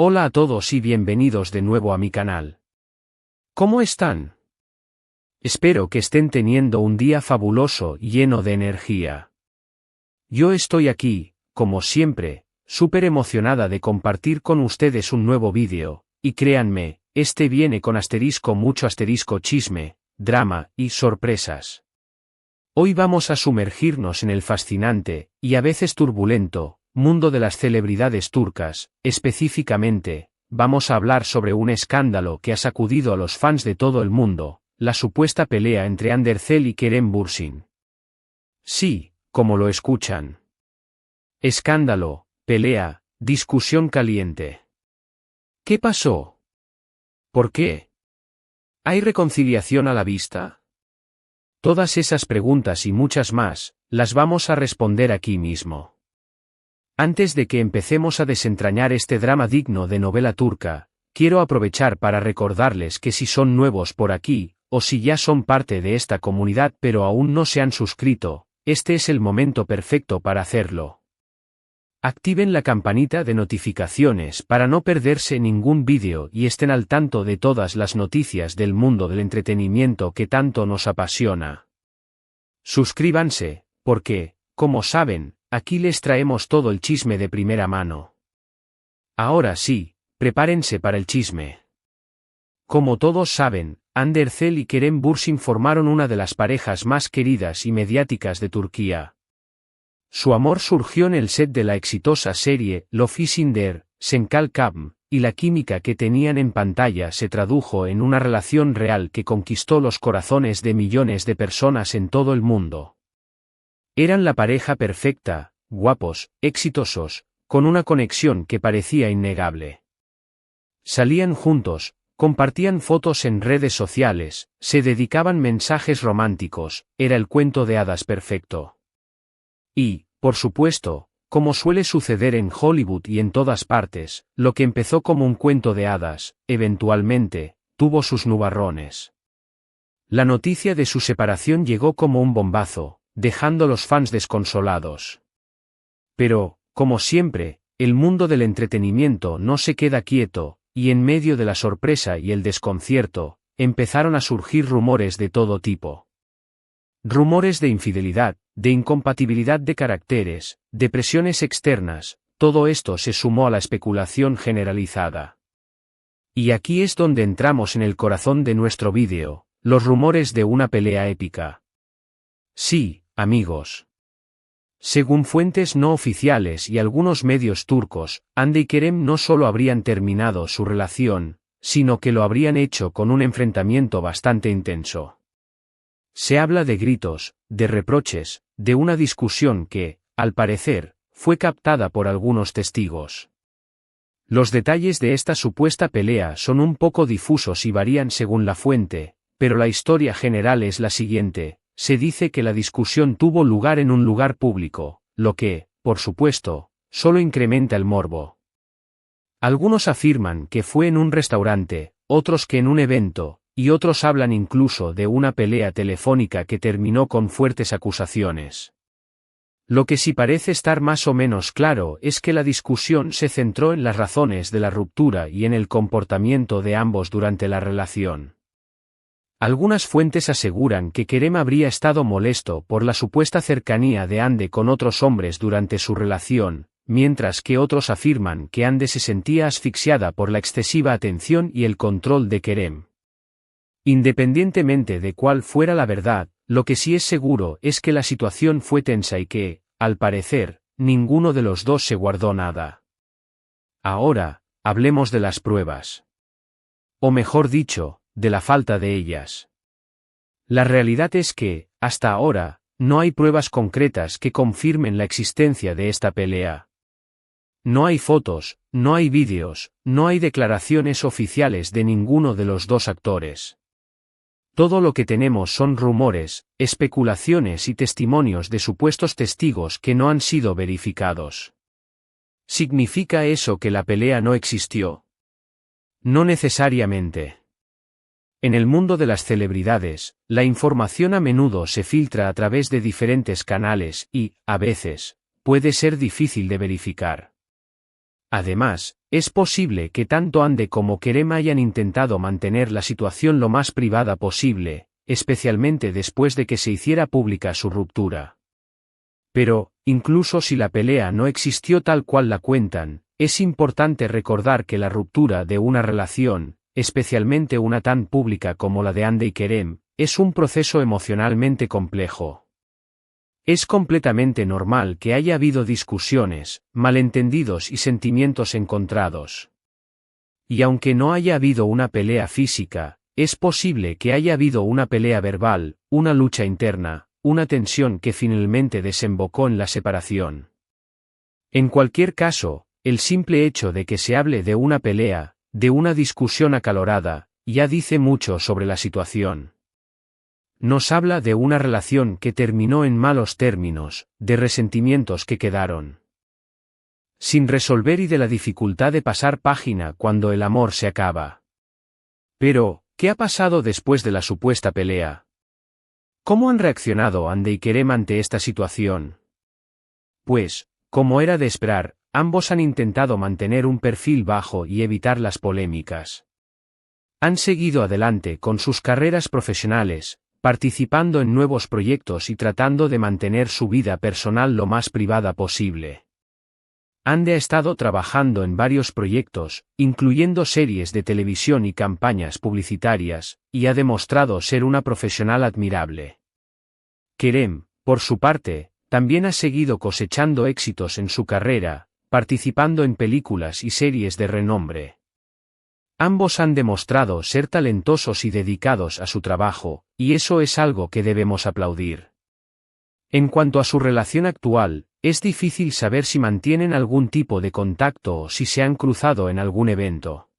Hola a todos y bienvenidos de nuevo a mi canal. ¿Cómo están? Espero que estén teniendo un día fabuloso y lleno de energía. Yo estoy aquí, como siempre, súper emocionada de compartir con ustedes un nuevo vídeo, y créanme, este viene con mucho asterisco chisme, drama y sorpresas. Hoy vamos a sumergirnos en el fascinante, y a veces turbulento, mundo de las celebridades turcas. Específicamente, vamos a hablar sobre un escándalo que ha sacudido a los fans de todo el mundo, la supuesta pelea entre Hande Erçel y Kerem Bürsin. Sí, como lo escuchan. Escándalo, pelea, discusión caliente. ¿Qué pasó? ¿Por qué? ¿Hay reconciliación a la vista? Todas esas preguntas y muchas más, las vamos a responder aquí mismo. Antes de que empecemos a desentrañar este drama digno de novela turca, quiero aprovechar para recordarles que si son nuevos por aquí, o si ya son parte de esta comunidad pero aún no se han suscrito, este es el momento perfecto para hacerlo. Activen la campanita de notificaciones para no perderse ningún vídeo y estén al tanto de todas las noticias del mundo del entretenimiento que tanto nos apasiona. Suscríbanse, porque, como saben, aquí les traemos todo el chisme de primera mano. Ahora sí, prepárense para el chisme. Como todos saben, Hande Erçel y Kerem Bürsin formaron una de las parejas más queridas y mediáticas de Turquía. Su amor surgió en el set de la exitosa serie Love is in there, Senkal Kabm, y la química que tenían en pantalla se tradujo en una relación real que conquistó los corazones de millones de personas en todo el mundo. Eran la pareja perfecta, guapos, exitosos, con una conexión que parecía innegable. Salían juntos, compartían fotos en redes sociales, se dedicaban mensajes románticos, era el cuento de hadas perfecto. Y, por supuesto, como suele suceder en Hollywood y en todas partes, lo que empezó como un cuento de hadas, eventualmente, tuvo sus nubarrones. La noticia de su separación llegó como un bombazo, dejando a los fans desconsolados. Pero, como siempre, el mundo del entretenimiento no se queda quieto, y en medio de la sorpresa y el desconcierto, empezaron a surgir rumores de todo tipo. Rumores de infidelidad, de incompatibilidad de caracteres, de presiones externas, todo esto se sumó a la especulación generalizada. Y aquí es donde entramos en el corazón de nuestro vídeo, los rumores de una pelea épica. Sí, amigos. Según fuentes no oficiales y algunos medios turcos, Hande y Kerem no solo habrían terminado su relación, sino que lo habrían hecho con un enfrentamiento bastante intenso. Se habla de gritos, de reproches, de una discusión que, al parecer, fue captada por algunos testigos. Los detalles de esta supuesta pelea son un poco difusos y varían según la fuente, pero la historia general es la siguiente. Se dice que la discusión tuvo lugar en un lugar público, lo que, por supuesto, solo incrementa el morbo. Algunos afirman que fue en un restaurante, otros que en un evento, y otros hablan incluso de una pelea telefónica que terminó con fuertes acusaciones. Lo que sí parece estar más o menos claro es que la discusión se centró en las razones de la ruptura y en el comportamiento de ambos durante la relación. Algunas fuentes aseguran que Kerem habría estado molesto por la supuesta cercanía de Hande con otros hombres durante su relación, mientras que otros afirman que Hande se sentía asfixiada por la excesiva atención y el control de Kerem. Independientemente de cuál fuera la verdad, lo que sí es seguro es que la situación fue tensa y que, al parecer, ninguno de los dos se guardó nada. Ahora, hablemos de las pruebas. O mejor dicho, de la falta de ellas. La realidad es que, hasta ahora, no hay pruebas concretas que confirmen la existencia de esta pelea. No hay fotos, no hay vídeos, no hay declaraciones oficiales de ninguno de los dos actores. Todo lo que tenemos son rumores, especulaciones y testimonios de supuestos testigos que no han sido verificados. ¿Significa eso que la pelea no existió? No necesariamente. En el mundo de las celebridades, la información a menudo se filtra a través de diferentes canales y, a veces, puede ser difícil de verificar. Además, es posible que tanto Ande como Kerem hayan intentado mantener la situación lo más privada posible, especialmente después de que se hiciera pública su ruptura. Pero, incluso si la pelea no existió tal cual la cuentan, es importante recordar que la ruptura de una relación, especialmente una tan pública como la de Ande y Kerem, es un proceso emocionalmente complejo. Es completamente normal que haya habido discusiones, malentendidos y sentimientos encontrados. Y aunque no haya habido una pelea física, es posible que haya habido una pelea verbal, una lucha interna, una tensión que finalmente desembocó en la separación. En cualquier caso, el simple hecho de que se hable de una pelea, de una discusión acalorada, ya dice mucho sobre la situación. Nos habla de una relación que terminó en malos términos, de resentimientos que quedaron sin resolver y de la dificultad de pasar página cuando el amor se acaba. Pero, ¿qué ha pasado después de la supuesta pelea? ¿Cómo han reaccionado Ande y Kerem ante esta situación? Pues, como era de esperar, ambos han intentado mantener un perfil bajo y evitar las polémicas. Han seguido adelante con sus carreras profesionales, participando en nuevos proyectos y tratando de mantener su vida personal lo más privada posible. Ande ha estado trabajando en varios proyectos, incluyendo series de televisión y campañas publicitarias, y ha demostrado ser una profesional admirable. Kerem, por su parte, también ha seguido cosechando éxitos en su carrera, participando en películas y series de renombre. Ambos han demostrado ser talentosos y dedicados a su trabajo, y eso es algo que debemos aplaudir. En cuanto a su relación actual, es difícil saber si mantienen algún tipo de contacto o si se han cruzado en algún evento.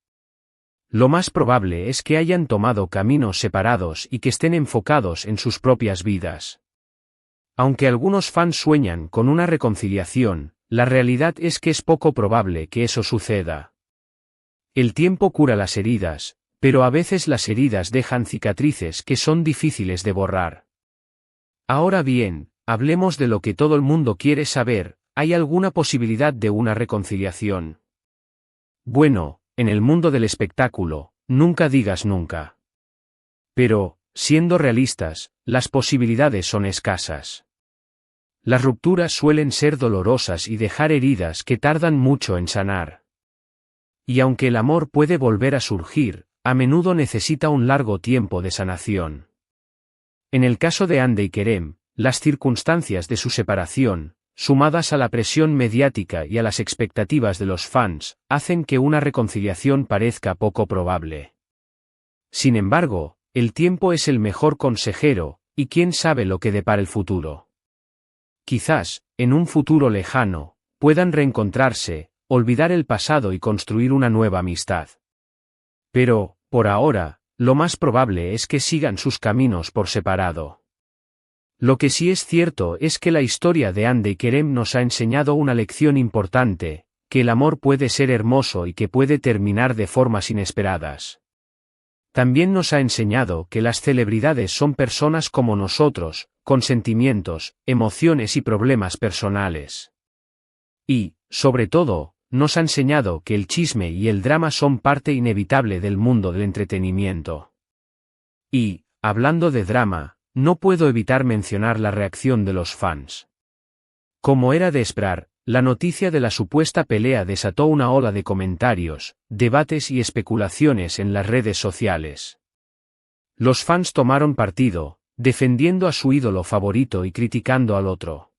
Lo más probable es que hayan tomado caminos separados y que estén enfocados en sus propias vidas. Aunque algunos fans sueñan con una reconciliación, la realidad es que es poco probable que eso suceda. El tiempo cura las heridas, pero a veces las heridas dejan cicatrices que son difíciles de borrar. Ahora bien, hablemos de lo que todo el mundo quiere saber, ¿hay alguna posibilidad de una reconciliación? Bueno, en el mundo del espectáculo, nunca digas nunca. Pero, siendo realistas, las posibilidades son escasas. Las rupturas suelen ser dolorosas y dejar heridas que tardan mucho en sanar. Y aunque el amor puede volver a surgir, a menudo necesita un largo tiempo de sanación. En el caso de Ande y Kerem, las circunstancias de su separación, sumadas a la presión mediática y a las expectativas de los fans, hacen que una reconciliación parezca poco probable. Sin embargo, el tiempo es el mejor consejero, y quién sabe lo que depara el futuro. Quizás, en un futuro lejano, puedan reencontrarse, olvidar el pasado y construir una nueva amistad. Pero, por ahora, lo más probable es que sigan sus caminos por separado. Lo que sí es cierto es que la historia de Ande y Kerem nos ha enseñado una lección importante, que el amor puede ser hermoso y que puede terminar de formas inesperadas. También nos ha enseñado que las celebridades son personas como nosotros, con sentimientos, emociones y problemas personales. Y, sobre todo, nos ha enseñado que el chisme y el drama son parte inevitable del mundo del entretenimiento. Y, hablando de drama, no puedo evitar mencionar la reacción de los fans. Como era de esperar, la noticia de la supuesta pelea desató una ola de comentarios, debates y especulaciones en las redes sociales. Los fans tomaron partido, defendiendo a su ídolo favorito y criticando al otro.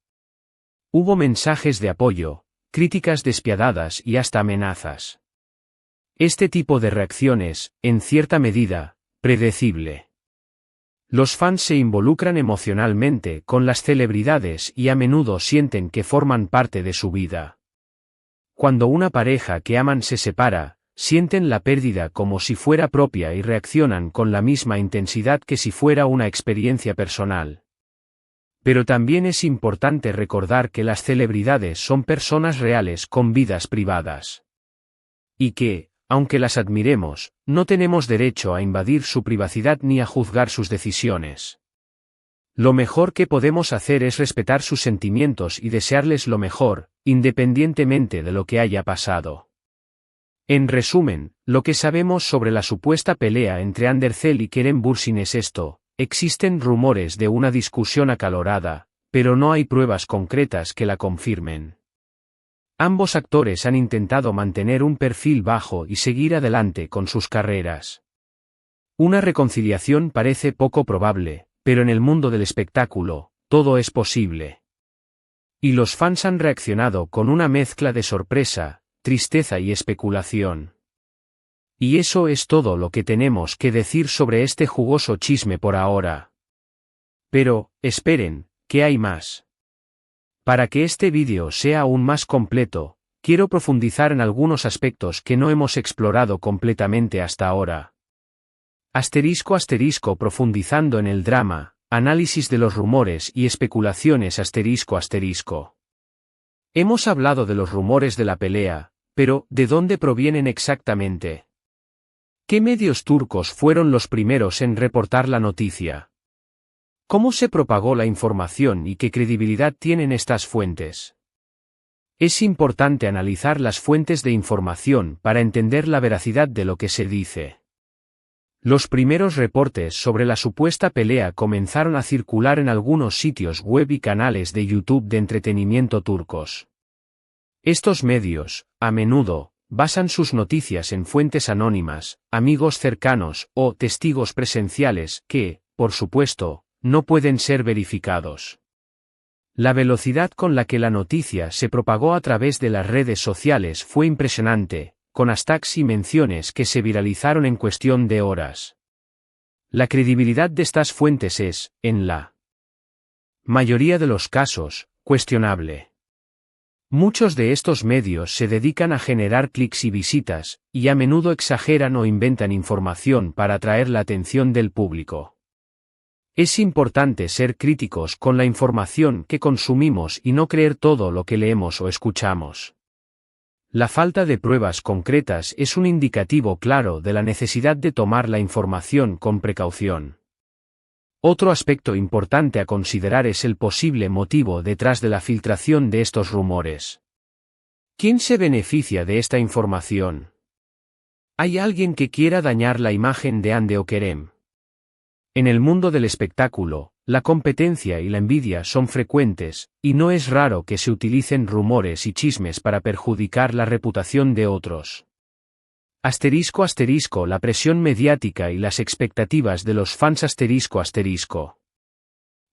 Hubo mensajes de apoyo, críticas despiadadas y hasta amenazas. Este tipo de reacciones, en cierta medida, predecible. Los fans se involucran emocionalmente con las celebridades y a menudo sienten que forman parte de su vida. Cuando una pareja que aman se separa, sienten la pérdida como si fuera propia y reaccionan con la misma intensidad que si fuera una experiencia personal. Pero también es importante recordar que las celebridades son personas reales con vidas privadas. Y que, aunque las admiremos, no tenemos derecho a invadir su privacidad ni a juzgar sus decisiones. Lo mejor que podemos hacer es respetar sus sentimientos y desearles lo mejor, independientemente de lo que haya pasado. En resumen, lo que sabemos sobre la supuesta pelea entre Andercel y Kerem Bürsin es esto: existen rumores de una discusión acalorada, pero no hay pruebas concretas que la confirmen. Ambos actores han intentado mantener un perfil bajo y seguir adelante con sus carreras. Una reconciliación parece poco probable, pero en el mundo del espectáculo, todo es posible. Y los fans han reaccionado con una mezcla de sorpresa, tristeza y especulación. Y eso es todo lo que tenemos que decir sobre este jugoso chisme por ahora. Pero, esperen, que hay más. Para que este vídeo sea aún más completo, quiero profundizar en algunos aspectos que no hemos explorado completamente hasta ahora. *** Profundizando en el drama, análisis de los rumores y especulaciones ***. Hemos hablado de los rumores de la pelea, pero ¿de dónde provienen exactamente? ¿Qué medios turcos fueron los primeros en reportar la noticia? ¿Cómo se propagó la información y qué credibilidad tienen estas fuentes? Es importante analizar las fuentes de información para entender la veracidad de lo que se dice. Los primeros reportes sobre la supuesta pelea comenzaron a circular en algunos sitios web y canales de YouTube de entretenimiento turcos. Estos medios, a menudo, basan sus noticias en fuentes anónimas, amigos cercanos o testigos presenciales que, por supuesto, no pueden ser verificados. La velocidad con la que la noticia se propagó a través de las redes sociales fue impresionante, con hashtags y menciones que se viralizaron en cuestión de horas. La credibilidad de estas fuentes es, en la mayoría de los casos, cuestionable. Muchos de estos medios se dedican a generar clics y visitas, y a menudo exageran o inventan información para atraer la atención del público. Es importante ser críticos con la información que consumimos y no creer todo lo que leemos o escuchamos. La falta de pruebas concretas es un indicativo claro de la necesidad de tomar la información con precaución. Otro aspecto importante a considerar es el posible motivo detrás de la filtración de estos rumores. ¿Quién se beneficia de esta información? ¿Hay alguien que quiera dañar la imagen de Hande o Kerem? En el mundo del espectáculo, la competencia y la envidia son frecuentes, y no es raro que se utilicen rumores y chismes para perjudicar la reputación de otros. ***, la presión mediática y las expectativas de los fans ***.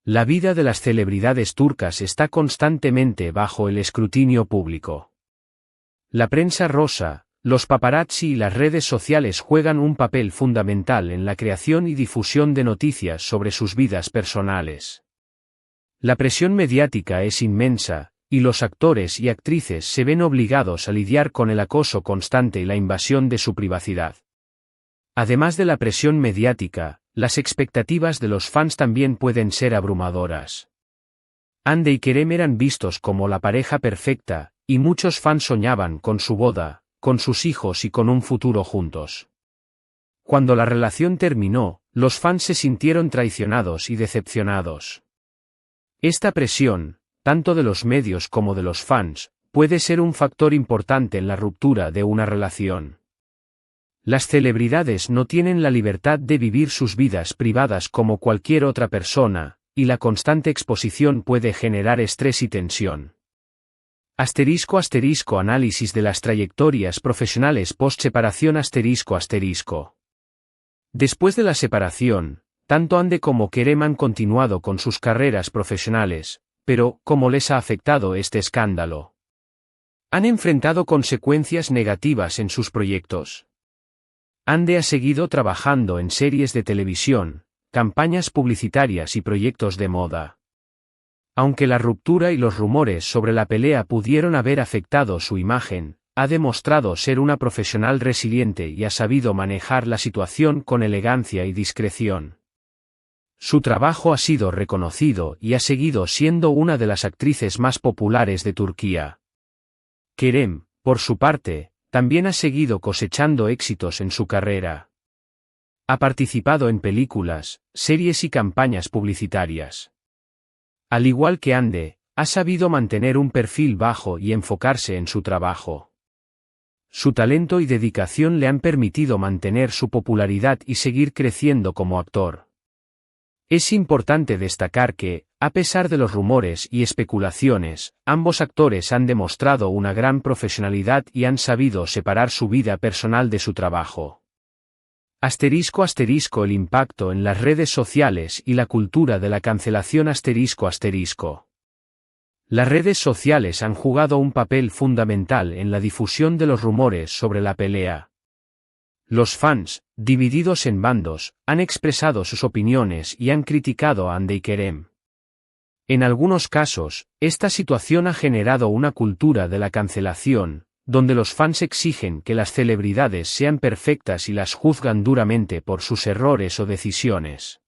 La vida de las celebridades turcas está constantemente bajo el escrutinio público. La prensa rosa, los paparazzi y las redes sociales juegan un papel fundamental en la creación y difusión de noticias sobre sus vidas personales. La presión mediática es inmensa, y los actores y actrices se ven obligados a lidiar con el acoso constante y la invasión de su privacidad. Además de la presión mediática, las expectativas de los fans también pueden ser abrumadoras. Hande y Kerem eran vistos como la pareja perfecta, y muchos fans soñaban con su boda, con sus hijos y con un futuro juntos. Cuando la relación terminó, los fans se sintieron traicionados y decepcionados. Esta presión, tanto de los medios como de los fans, puede ser un factor importante en la ruptura de una relación. Las celebridades no tienen la libertad de vivir sus vidas privadas como cualquier otra persona, y la constante exposición puede generar estrés y tensión. ***, análisis de las trayectorias profesionales post-separación ***. Después de la separación, tanto Hande como Kerem han continuado con sus carreras profesionales, pero, ¿cómo les ha afectado este escándalo? ¿Han enfrentado consecuencias negativas en sus proyectos? Hande ha seguido trabajando en series de televisión, campañas publicitarias y proyectos de moda. Aunque la ruptura y los rumores sobre la pelea pudieron haber afectado su imagen, ha demostrado ser una profesional resiliente y ha sabido manejar la situación con elegancia y discreción. Su trabajo ha sido reconocido y ha seguido siendo una de las actrices más populares de Turquía. Kerem, por su parte, también ha seguido cosechando éxitos en su carrera. Ha participado en películas, series y campañas publicitarias. Al igual que Hande, ha sabido mantener un perfil bajo y enfocarse en su trabajo. Su talento y dedicación le han permitido mantener su popularidad y seguir creciendo como actor. Es importante destacar que, a pesar de los rumores y especulaciones, ambos actores han demostrado una gran profesionalidad y han sabido separar su vida personal de su trabajo. Asterisco asterisco el impacto en las redes sociales y la cultura de la cancelación asterisco asterisco. Las redes sociales han jugado un papel fundamental en la difusión de los rumores sobre la pelea. Los fans, divididos en bandos, han expresado sus opiniones y han criticado a Andy Kerem. En algunos casos, esta situación ha generado una cultura de la cancelación, donde los fans exigen que las celebridades sean perfectas y las juzgan duramente por sus errores o decisiones.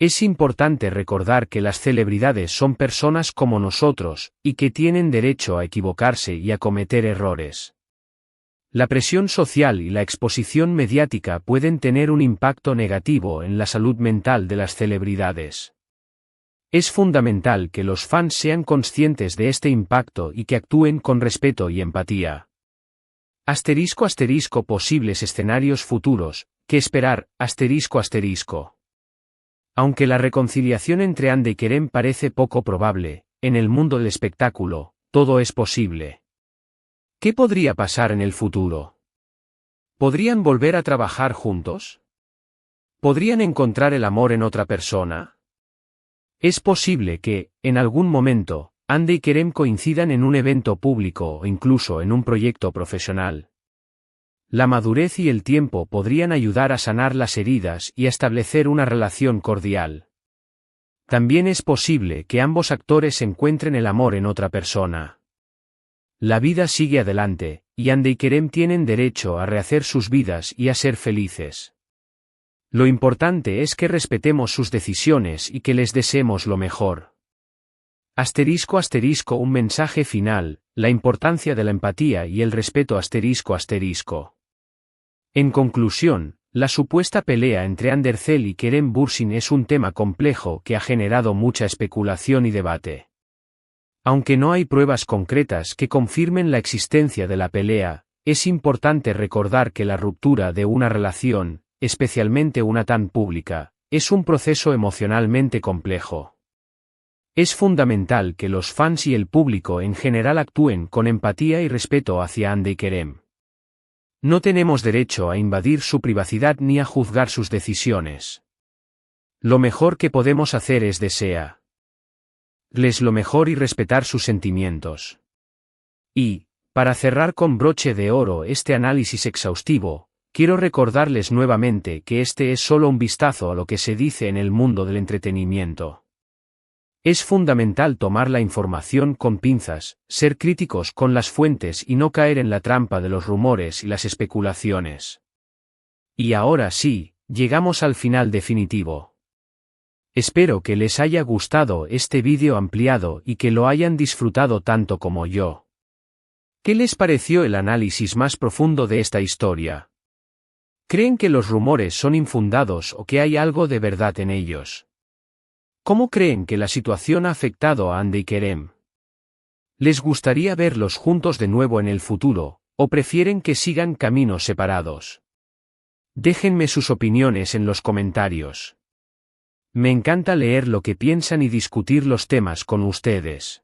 Es importante recordar que las celebridades son personas como nosotros, y que tienen derecho a equivocarse y a cometer errores. La presión social y la exposición mediática pueden tener un impacto negativo en la salud mental de las celebridades. Es fundamental que los fans sean conscientes de este impacto y que actúen con respeto y empatía. Asterisco asterisco posibles escenarios futuros, ¿qué esperar? Asterisco asterisco. Aunque la reconciliación entre Andy y Kerem parece poco probable, en el mundo del espectáculo, todo es posible. ¿Qué podría pasar en el futuro? ¿Podrían volver a trabajar juntos? ¿Podrían encontrar el amor en otra persona? Es posible que, en algún momento, Andy y Kerem coincidan en un evento público o incluso en un proyecto profesional. La madurez y el tiempo podrían ayudar a sanar las heridas y a establecer una relación cordial. También es posible que ambos actores encuentren el amor en otra persona. La vida sigue adelante, y Andy y Kerem tienen derecho a rehacer sus vidas y a ser felices. Lo importante es que respetemos sus decisiones y que les deseemos lo mejor. Asterisco asterisco un mensaje final, la importancia de la empatía y el respeto asterisco asterisco. En conclusión, la supuesta pelea entre Andercel y Kerem Bürsin es un tema complejo que ha generado mucha especulación y debate. Aunque no hay pruebas concretas que confirmen la existencia de la pelea, es importante recordar que la ruptura de una relación, especialmente una tan pública, es un proceso emocionalmente complejo. Es fundamental que los fans y el público en general actúen con empatía y respeto hacia Andy y Kerem. No tenemos derecho a invadir su privacidad ni a juzgar sus decisiones. Lo mejor que podemos hacer es desearles lo mejor y respetar sus sentimientos. Y, para cerrar con broche de oro este análisis exhaustivo, quiero recordarles nuevamente que este es solo un vistazo a lo que se dice en el mundo del entretenimiento. Es fundamental tomar la información con pinzas, ser críticos con las fuentes y no caer en la trampa de los rumores y las especulaciones. Y ahora sí, llegamos al final definitivo. Espero que les haya gustado este vídeo ampliado y que lo hayan disfrutado tanto como yo. ¿Qué les pareció el análisis más profundo de esta historia? ¿Creen que los rumores son infundados o que hay algo de verdad en ellos? ¿Cómo creen que la situación ha afectado a Andy y Kerem? ¿Les gustaría verlos juntos de nuevo en el futuro, o prefieren que sigan caminos separados? Déjenme sus opiniones en los comentarios. Me encanta leer lo que piensan y discutir los temas con ustedes.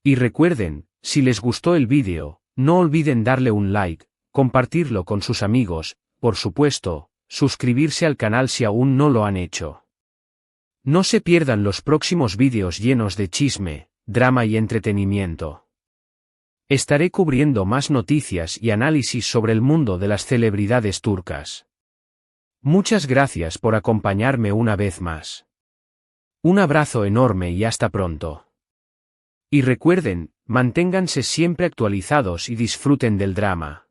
Y recuerden, si les gustó el vídeo, no olviden darle un like, compartirlo con sus amigos, por supuesto, suscribirse al canal si aún no lo han hecho. No se pierdan los próximos vídeos llenos de chisme, drama y entretenimiento. Estaré cubriendo más noticias y análisis sobre el mundo de las celebridades turcas. Muchas gracias por acompañarme una vez más. Un abrazo enorme y hasta pronto. Y recuerden, manténganse siempre actualizados y disfruten del drama.